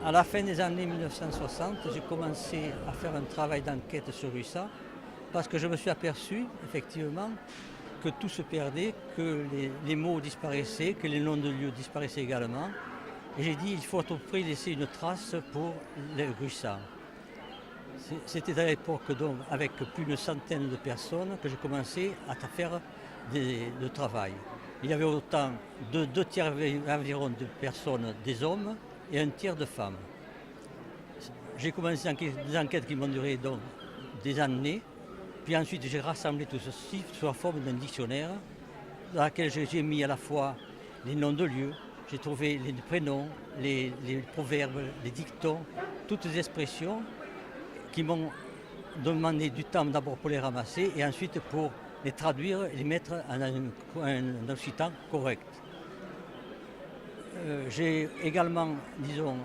À la fin des années 1960, j'ai commencé à faire un travail d'enquête sur Russa parce que je me suis aperçu effectivement que tout se perdait, que les mots disparaissaient, que les noms de lieux disparaissaient également. Et j'ai dit il faut à tout prix laisser une trace pour les Russa. C'était à l'époque donc avec plus d'une centaine de personnes que j'ai commencé à faire le travail. Il y avait autant de 2 tiers environ de personnes, des hommes, et 1 tiers de femmes. J'ai commencé des enquêtes qui m'ont duré donc des années, puis ensuite j'ai rassemblé tout ceci sous la forme d'un dictionnaire dans lequel j'ai mis à la fois les noms de lieux, j'ai trouvé les prénoms, les proverbes, les dictons, toutes les expressions qui m'ont demandé du temps d'abord pour les ramasser et ensuite pour les traduire et les mettre en un occitan correct. J'ai également, disons,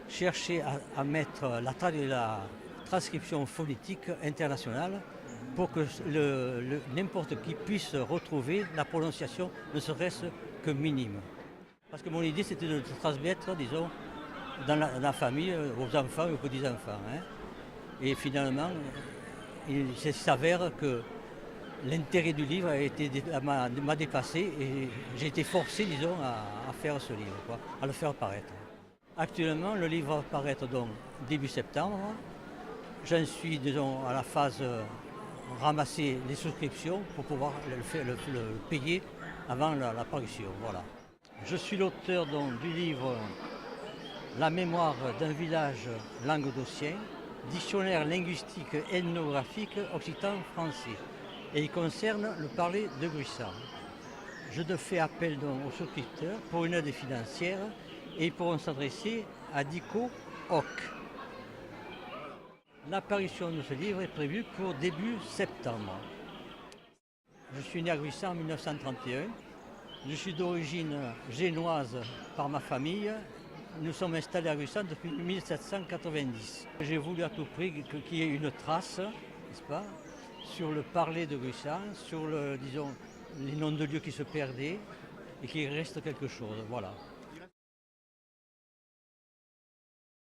cherché à mettre la transcription phonétique internationale pour que n'importe qui puisse retrouver la prononciation, ne serait-ce que minime. Parce que mon idée, c'était de transmettre, disons, dans la famille, aux enfants et aux petits-enfants. Hein. Et finalement, il s'avère que l'intérêt du livre m'a dépassé et j'ai été forcé, disons, à faire ce livre, quoi, à le faire paraître. Actuellement, le livre va paraître donc début septembre. J'en suis, disons, à la phase ramasser les souscriptions pour pouvoir le payer avant la parution. Voilà. Je suis l'auteur donc du livre La mémoire d'un village languedocien, dictionnaire linguistique et ethnographique occitan-français. Et il concerne le parler de Gruissant. Je te fais appel donc aux souscripteurs pour une aide financière et ils pourront s'adresser à Dico Hoc. L'apparition de ce livre est prévue pour début septembre. Je suis né à Gruissant en 1931. Je suis d'origine génoise par ma famille. Nous sommes installés à Gruissant depuis 1790. J'ai voulu à tout prix qu'il y ait une trace, n'est-ce pas, sur le parler de Gruissant, sur disons, les noms de lieux qui se perdaient et qu'il reste quelque chose. Voilà.